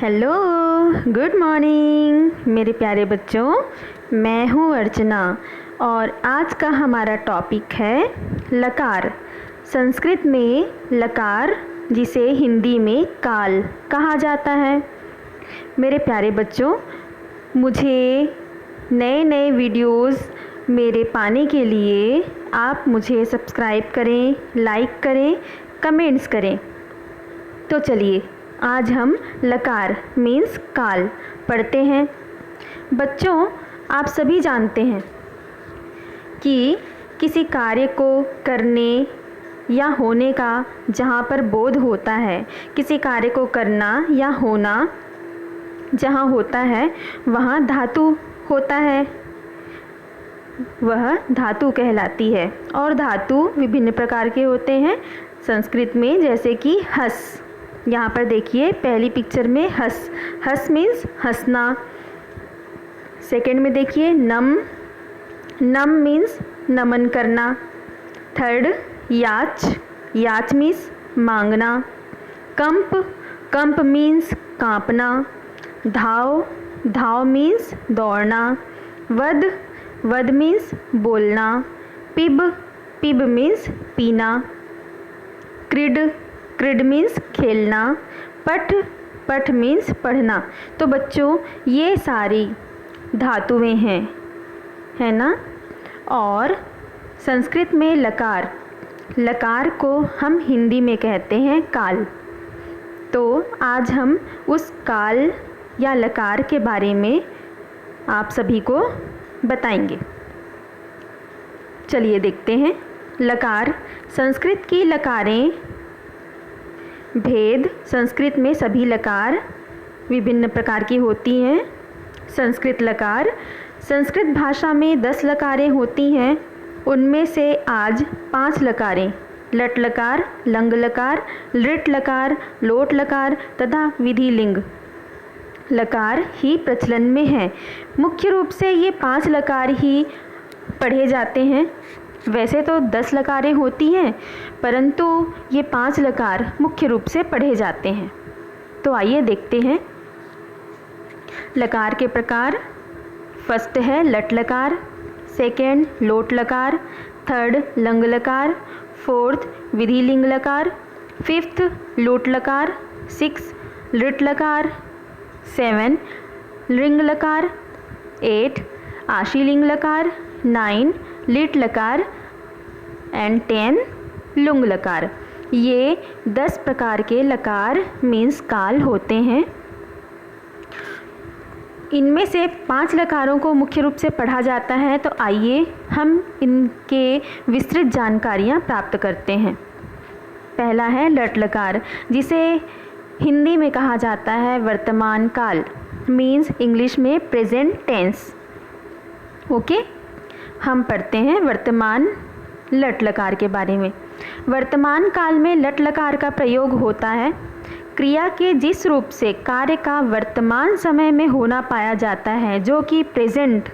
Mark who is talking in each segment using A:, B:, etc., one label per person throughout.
A: Hello, good morning मेरे प्यारे बच्चों। मैं हूँ अर्चना और आज का हमारा टॉपिक है लकार। संस्कृत में लकार, जिसे हिंदी में काल कहा जाता है। मेरे प्यारे बच्चों, मुझे नए नए वीडियोस मेरे पाने के लिए आप मुझे सब्सक्राइब करें, लाइक करें, कमेंट्स करें। तो चलिए आज हम लकार मीन्स काल पढ़ते हैं। बच्चों, आप सभी जानते हैं कि किसी कार्य को करने या होने का जहाँ पर बोध होता है, किसी कार्य को करना या होना जहाँ होता है वहाँ धातु होता है, वह धातु कहलाती है। और धातु विभिन्न प्रकार के होते हैं संस्कृत में, जैसे कि हस। यहाँ पर देखिए पहली पिक्चर में हस, हस मीन्स हंसना। सेकंड में देखिए नम, नम मीन्स नमन करना। थर्ड याच, याच मीन्स मांगना। कंप, कंप मीन्स कांपना। धाव, धाव मीन्स दौड़ना। वद, वद मीन्स बोलना। पिब, पिब मीन्स पीना। क्रीड, क्रीड मीन्स खेलना। पठ, पठ मीन्स पढ़ना। तो बच्चों ये सारी धातुएं हैं, है ना। और संस्कृत में लकार, लकार को हम हिंदी में कहते हैं काल। तो आज हम उस काल या लकार के बारे में आप सभी को बताएंगे। चलिए देखते हैं। लकार, संस्कृत की लकारें भेद। संस्कृत में सभी लकार विभिन्न प्रकार की होती हैं। संस्कृत लकार, संस्कृत भाषा में 10 लकारें होती हैं। उनमें से आज 5 लकारें लट लकार, लंग लकार, लृट लकार, लोट लकार तथा विधि लिंग लकार ही प्रचलन में हैं। मुख्य रूप से ये 5 लकार ही पढ़े जाते हैं। वैसे तो 10 लकारें होती हैं, परंतु ये 5 लकार मुख्य रूप से पढ़े जाते हैं। तो आइए देखते हैं लकार के प्रकार। फर्स्ट है लट लकार, सेकेंड लोट लकार, थर्ड लंग लकार, फोर्थ विधि लिंग लकार, फिफ्थ लोट लकार, 6 लृट लकार, 7 लिंग लकार, 8 आशीलिंग लकार, 9 लिट लकार एंड 10 लुंग लकार। ये 10 प्रकार के लकार मीन्स काल होते हैं। इनमें से 5 लकारों को मुख्य रूप से पढ़ा जाता है। तो आइए हम इनके विस्तृत जानकारियाँ प्राप्त करते हैं। पहला है लट लकार, जिसे हिंदी में कहा जाता है वर्तमान काल, मीन्स इंग्लिश में प्रेजेंट टेंस। ओके, हम पढ़ते हैं वर्तमान लट लकार के बारे में। वर्तमान काल में लट लकार का प्रयोग होता है क्रिया के जिस रूप से कार्य का वर्तमान समय में होना पाया जाता है, जो कि प्रेजेंट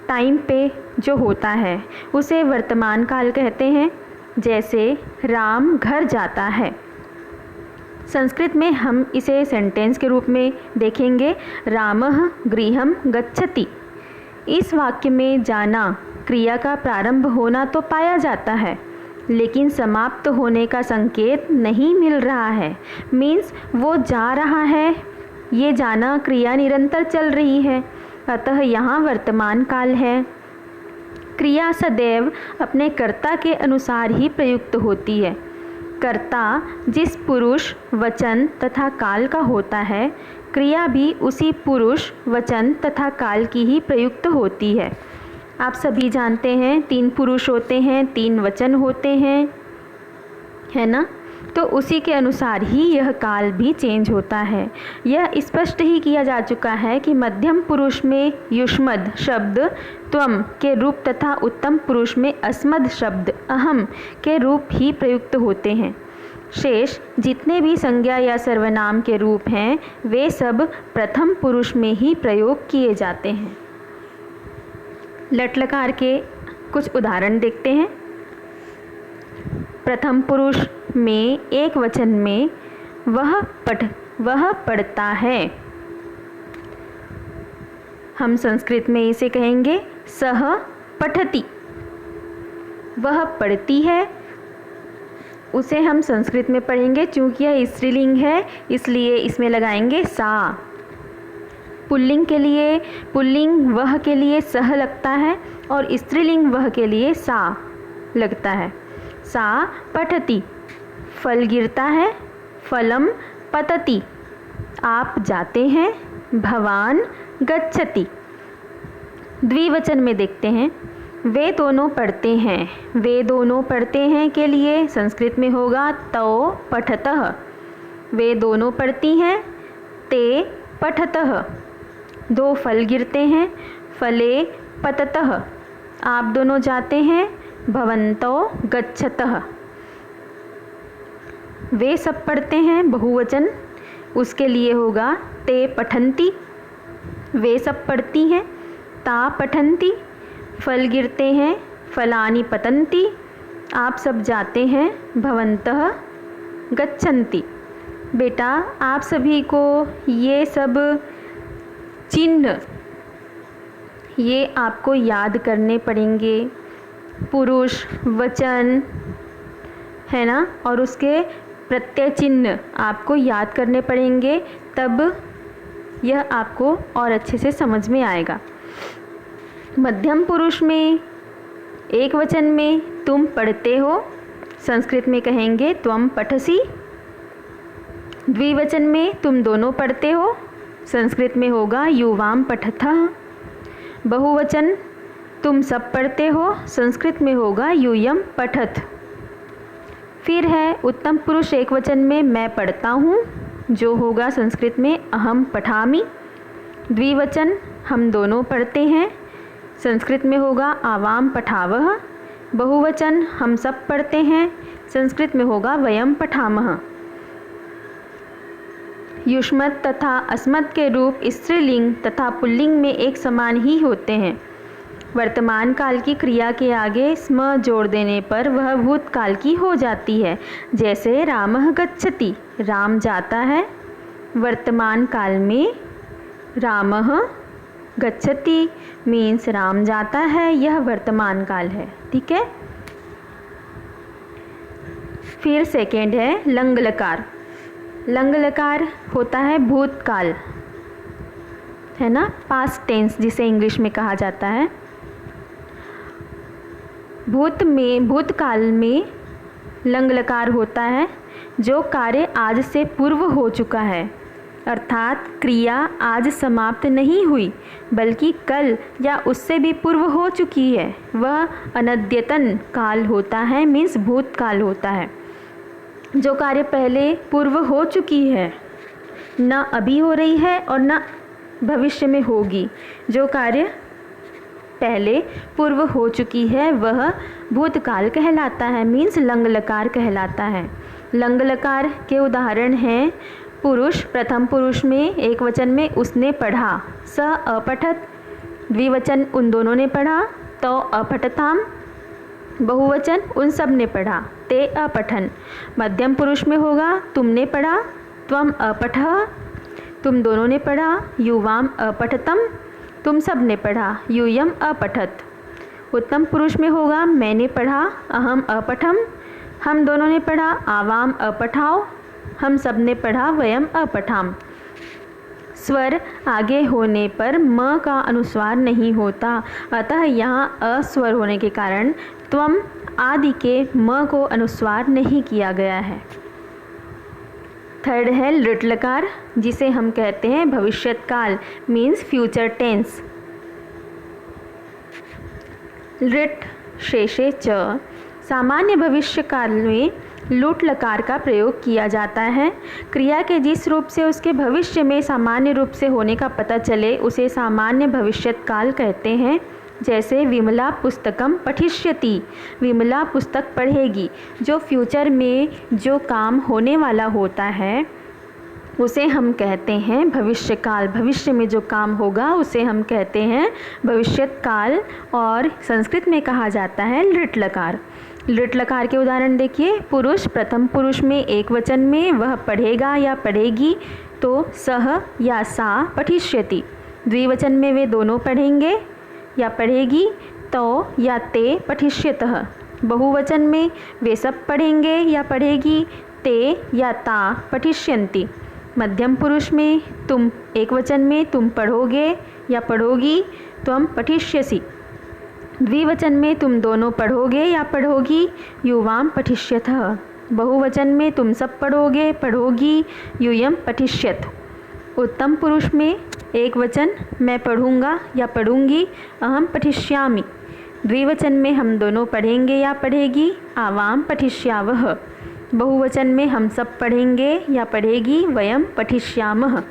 A: टाइम पे जो होता है, उसे वर्तमान काल कहते हैं। जैसे राम घर जाता है। संस्कृत में हम इसे सेंटेंस के रूप में देखेंगे, रामः गृहं गच्छति। इस वाक्य में जाना क्रिया का प्रारंभ होना तो पाया जाता है, लेकिन समाप्त होने का संकेत नहीं मिल रहा है। मीन्स वो जा रहा है, ये जाना क्रिया निरंतर चल रही है, अतः यहाँ वर्तमान काल है। क्रिया सदैव अपने कर्ता के अनुसार ही प्रयुक्त होती है। कर्ता जिस पुरुष, वचन तथा काल का होता है, क्रिया भी उसी पुरुष, वचन तथा काल की ही प्रयुक्त होती है। आप सभी जानते हैं 3 पुरुष होते हैं, 3 वचन होते हैं, है ना। तो उसी के अनुसार ही यह काल भी चेंज होता है। यह स्पष्ट ही किया जा चुका है कि मध्यम पुरुष में युष्मद शब्द त्वम के रूप तथा उत्तम पुरुष में अस्मद शब्द अहम के रूप ही प्रयुक्त होते हैं। शेष जितने भी संज्ञा या सर्वनाम के रूप हैं, वे सब प्रथम पुरुष में ही प्रयोग किए जाते हैं। लट लकार के कुछ उदाहरण देखते हैं। प्रथम पुरुष में एक वचन में वह वह पढ़ता है। हम संस्कृत में इसे कहेंगे सह पठति। वह पढ़ती है, उसे हम संस्कृत में पढ़ेंगे, चूँकि यह स्त्रीलिंग है इसलिए इसमें लगाएंगे सा। पुल्लिंग के लिए, पुल्लिंग वह के लिए सह लगता है और स्त्रीलिंग वह के लिए सा लगता है। सा पठति। फल गिरता है, फलम पतति। आप जाते हैं, भवान गच्छति। द्विवचन में देखते हैं, वे दोनों पढ़ते हैं। वे दोनों पढ़ते हैं के लिए संस्कृत में होगा तौ पठतः। वे दोनों पढ़ती हैं, ते पठतः। दो फल गिरते हैं, फले पततः। आप दोनों जाते हैं, भवन्तौ गच्छतः। वे सब पढ़ते हैं, बहुवचन, उसके लिए होगा ते पठन्ति। वे सब पढ़ती हैं, ता पठन्ति। फल गिरते हैं, फलानि पतन्ति। आप सब जाते हैं, भवन्तः गच्छन्ति। बेटा आप सभी को ये सब चिन्ह ये आपको याद करने पड़ेंगे। पुरुष वचन है ना, और उसके प्रत्यय चिन्ह आपको याद करने पड़ेंगे, तब यह आपको और अच्छे से समझ में आएगा। मध्यम पुरुष में एक वचन में तुम पढ़ते हो, संस्कृत में कहेंगे त्वम पठसि। द्विवचन में तुम दोनों पढ़ते हो, संस्कृत में होगा युवाम पठतः। बहुवचन तुम सब पढ़ते हो, संस्कृत में होगा यूयम पठत। फिर है उत्तम पुरुष एक वचन में मैं पढ़ता हूँ, जो होगा संस्कृत में अहम पठामि। द्विवचन हम दोनों पढ़ते हैं, संस्कृत में होगा आवाम पठावः। बहुवचन हम सब पढ़ते हैं, संस्कृत में होगा वयम पठामः। युष्मत् तथा अस्मत् के रूप स्त्रीलिंग तथा पुल्लिंग में एक समान ही होते हैं। वर्तमान काल की क्रिया के आगे स्म जोड़ देने पर वह भूतकाल की हो जाती है। जैसे रामः गच्छति, राम जाता है। वर्तमान काल में रामः गच्छति मीन्स राम जाता है, यह वर्तमान काल है। ठीक है। फिर सेकेंड है लंग लकार। लंग लकार होता है भूतकाल, है ना, पास्ट टेंस जिसे इंग्लिश में कहा जाता है। भूतकाल में लंग लकार होता है जो कार्य आज से पूर्व हो चुका है, अर्थात क्रिया आज समाप्त नहीं हुई बल्कि कल या उससे भी पूर्व हो चुकी है। वह अनद्यतन काल होता है, मीन्स भूतकाल होता है। जो कार्य पहले पूर्व हो चुकी है, न अभी हो रही है और न भविष्य में होगी। जो कार्य पहले पूर्व हो चुकी है वह भूतकाल कहलाता है, मीन्स लंग लकार कहलाता है। लंग लकार के उदाहरण हैं पुरुष, प्रथम पुरुष में एक वचन में उसने पढ़ा, स अपठत। द्विवचन उन दोनों ने पढ़ा, तो अपठताम। बहुवचन उन सब ने पढ़ा, ते अपठन। मध्यम पुरुष में होगा तुमने पढ़ा, त्वम अपठः। तुम दोनों ने पढ़ा, युवाम अपठतम। तुम सब ने पढ़ा, यूयम अपठत। उत्तम पुरुष में होगा मैंने पढ़ा, अहम अपठम। हम दोनों ने पढ़ा, आवाम अपठाओ। हम सब ने पढ़ा, वयम अपठाम। स्वर आगे होने पर म का अनुस्वार नहीं होता, अतः यहाँ अस्वर होने के कारण त्वम आदि के म को अनुस्वार नहीं किया गया है। थर्ड है लृट लकार, जिसे हम कहते हैं भविष्यत काल, मीन्स फ्यूचर टेंस। लृट शेषे च। सामान्य भविष्य काल में लुट लकार का प्रयोग किया जाता है। क्रिया के जिस रूप से उसके भविष्य में सामान्य रूप से होने का पता चले उसे सामान्य भविष्यत काल कहते हैं। जैसे विमला पुस्तकम पठिष्यति, विमला पुस्तक पढ़ेगी। जो फ्यूचर में जो काम होने वाला होता है उसे हम कहते हैं भविष्य काल। भविष्य में जो काम होगा उसे हम कहते हैं भविष्यत काल, और संस्कृत में कहा जाता है लृट लकार। लृट लकार के उदाहरण देखिए, पुरुष, प्रथम पुरुष में एक वचन में वह पढ़ेगा या पढ़ेगी, तो सह या सा पठिष्यति, द्विवचन में वे दोनों पढ़ेंगे या पढ़ेगी, तो या ते पठिष्यतः, बहुवचन में वे सब पढ़ेंगे या पढ़ेगी, ते या ता पठिष्यन्ति, मध्यम पुरुष में तुम, एक वचन में तुम पढ़ोगे या पढ़ोगी, त्वं पठिष्यसि, द्विवचन में तुम दोनों पढ़ोगे या पढ़ोगी, युवां पठिष्यतः, बहुवचन में तुम सब पढ़ोगे पढ़ोगी, यूयं पठिष्यत, उत्तम पुरुष में एक वचन मैं पढ़ूँगा या पढ़ूँगी, अहम पठिष्यामि, द्विवचन में हम दोनों पढ़ेंगे या पढ़ेगी, आवाम पठिष्यावः, बहुवचन में हम सब पढ़ेंगे या पढ़ेगी, वयम पठिष्यामः।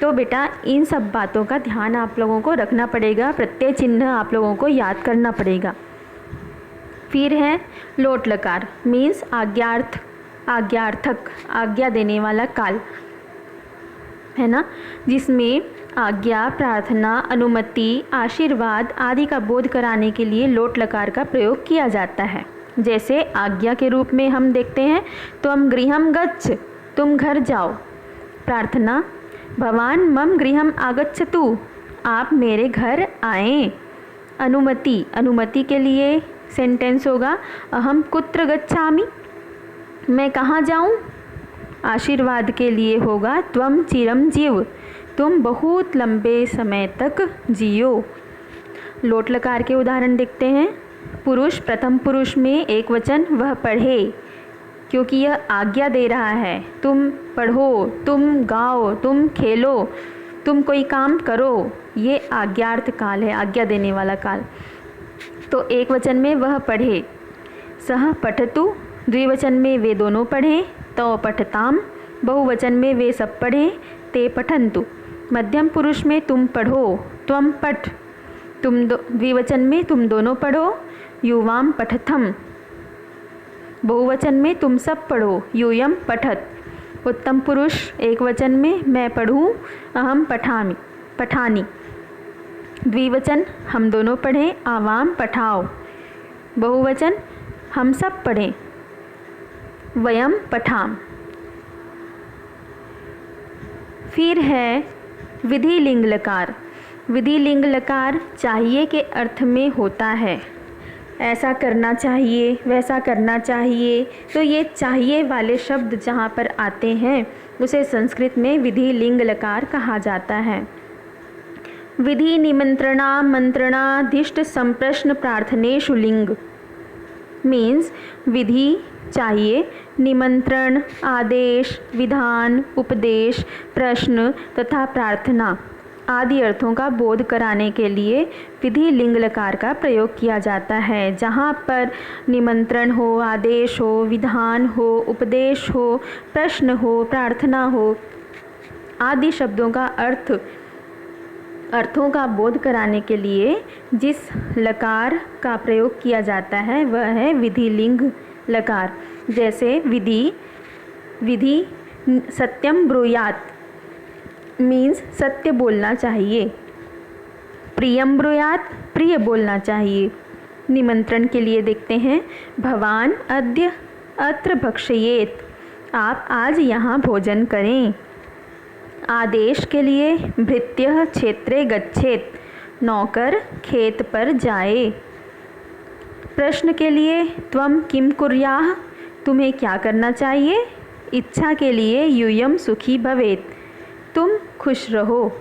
A: तो बेटा इन सब बातों का ध्यान आप लोगों को रखना पड़ेगा, प्रत्यय चिन्ह आप लोगों को याद करना पड़ेगा। फिर है लोट लकार, मीन्स आज्ञार्थ, आज्ञार्थक, आज्ञा देने वाला काल है ना, जिसमें आज्ञा, प्रार्थना, अनुमति, आशीर्वाद आदि का बोध कराने के लिए लोट लकार का प्रयोग किया जाता है। जैसे आज्ञा के रूप में हम देखते हैं त्वं गृहं गच्छ, तुम घर जाओ। प्रार्थना, भवान मम गृहं आगच्छतु, आप मेरे घर आएं। अनुमति, अनुमति के लिए सेंटेंस होगा अहम कुत्र गच्छामि, मैं कहाँ जाऊँ। आशीर्वाद के लिए होगा त्वं चिरं जीव, तुम बहुत लंबे समय तक जियो। लोट लकार के उदाहरण देखते हैं। पुरुष, प्रथम पुरुष में एक वचन वह पढ़े, क्योंकि यह आज्ञा दे रहा है, तुम पढ़ो, तुम गाओ, तुम खेलो, तुम कोई काम करो, ये आज्ञार्थ काल है, आज्ञा देने वाला काल। तो एक वचन में वह पढ़े, सह पठतु, द्विवचन में वे दोनों पढ़ें, तो पठताम, बहुवचन में वे सब पढ़ें, ते पठन्तु, मध्यम पुरुष में तुम पढ़ो, त्वं पठ, द्विवचन में तुम दोनों पढ़ो, युवां पठथम, बहुवचन में तुम सब पढ़ो, यूयं पठत, उत्तम पुरुष एक वचन में मैं पढ़ूँ, अहम पठामि, पठानी, द्विवचन हम दोनों पढ़ें, आवाम पठाओ, बहुवचन हम सब पढ़ें, वयम पठाम। फिर है विधि लिंग लकार। विधि लिंग लकार चाहिए के अर्थ में होता है, ऐसा करना चाहिए, वैसा करना चाहिए। तो ये चाहिए वाले शब्द जहाँ पर आते हैं उसे संस्कृत में विधि लिंग लकार कहा जाता है। विधि निमंत्रणा मंत्रणाधिष्ट संप्रश्न प्रार्थनेषु लिंग, मीन्स विधि चाहिए, निमंत्रण, आदेश, विधान, उपदेश, प्रश्न तथा प्रार्थना आदि अर्थों का बोध कराने के लिए विधि लिंग लकार का प्रयोग किया जाता है। जहाँ पर निमंत्रण हो, आदेश हो, विधान हो, उपदेश हो, प्रश्न हो, प्रार्थना हो आदि शब्दों का अर्थों का बोध कराने के लिए जिस लकार का प्रयोग किया जाता है वह है विधि लिंग लकार। जैसे विधि सत्यम ब्रूयात, मीन्स सत्य बोलना चाहिए। प्रियम ब्रूयात, प्रिय बोलना चाहिए। निमंत्रण के लिए देखते हैं भवान अद्य अत्र भक्षयेत, आप आज यहाँ भोजन करें। आदेश के लिए भृत्यः क्षेत्रे गच्छेत, नौकर खेत पर जाए। प्रश्न के लिए त्वं किम कुर्याः, तुम्हें क्या करना चाहिए। इच्छा के लिए यूयं सुखी भवेत्, तुम खुश रहो।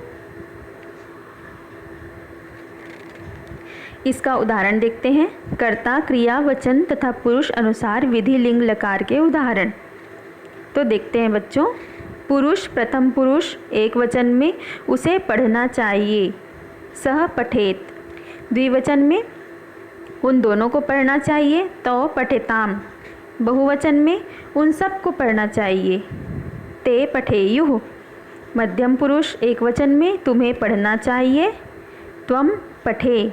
A: इसका उदाहरण देखते हैं। कर्ता, क्रिया, वचन तथा पुरुष अनुसार विधि लिंग लकार के उदाहरण। तो देखते हैं बच्चों। पुरुष, प्रथम पुरुष एक वचन में उसे पढ़ना चाहिए, सह पठेत। द्विवचन में उन दोनों को पढ़ना चाहिए, तो पठेताम। बहुवचन में उन सब को पढ़ना चाहिए, ते पठेयुः। मध्यम पुरुष एक वचन में तुम्हें पढ़ना चाहिए, त्वं पठे।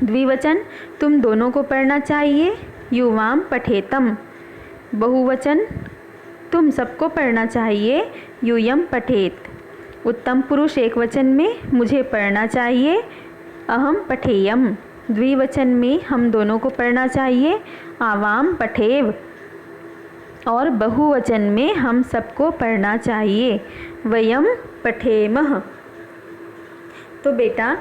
A: द्विवचन तुम दोनों को पढ़ना चाहिए, युवां पठेतम। बहुवचन तुम सबको पढ़ना चाहिए, यूयं पठेत। उत्तम पुरुष एक वचन में मुझे पढ़ना चाहिए, अहम पठेयम। द्विवचन में हम दोनों को पढ़ना चाहिए, आवाम पठेव। और बहुवचन में हम सबको पढ़ना चाहिए, वयम पठेमः। तो बेटा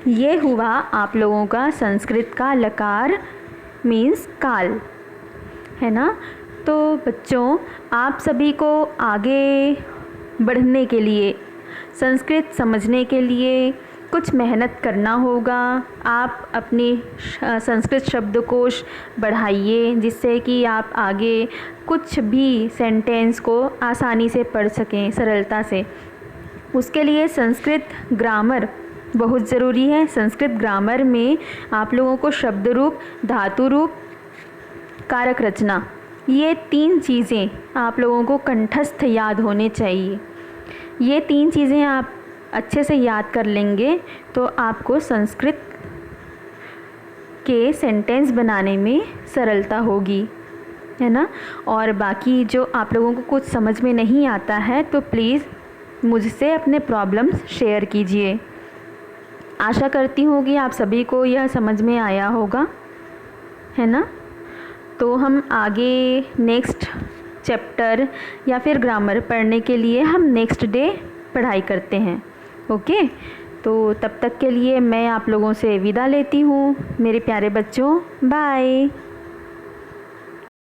A: ये हुआ आप लोगों का संस्कृत का लकार मीन्स काल, है ना। तो बच्चों आप सभी को आगे बढ़ने के लिए, संस्कृत समझने के लिए कुछ मेहनत करना होगा। आप अपनी संस्कृत शब्दकोश बढ़ाइए, जिससे कि आप आगे कुछ भी सेंटेंस को आसानी से पढ़ सकें सरलता से। उसके लिए संस्कृत ग्रामर बहुत ज़रूरी है। संस्कृत ग्रामर में आप लोगों को शब्द रूप, धातु रूप, कारक रचना, ये 3 चीज़ें आप लोगों को कंठस्थ याद होने चाहिए। ये 3 चीज़ें आप अच्छे से याद कर लेंगे तो आपको संस्कृत के सेंटेंस बनाने में सरलता होगी, है ना। और बाकी जो आप लोगों को कुछ समझ में नहीं आता है तो प्लीज़ मुझसे अपने प्रॉब्लम्स शेयर कीजिए। आशा करती हूँ कि आप सभी को यह समझ में आया होगा, है ना। तो हम आगे नेक्स्ट चैप्टर या फिर ग्रामर पढ़ने के लिए हम नेक्स्ट डे पढ़ाई करते हैं। ओके, तो तब तक के लिए मैं आप लोगों से विदा लेती हूँ मेरे प्यारे बच्चों। बाय।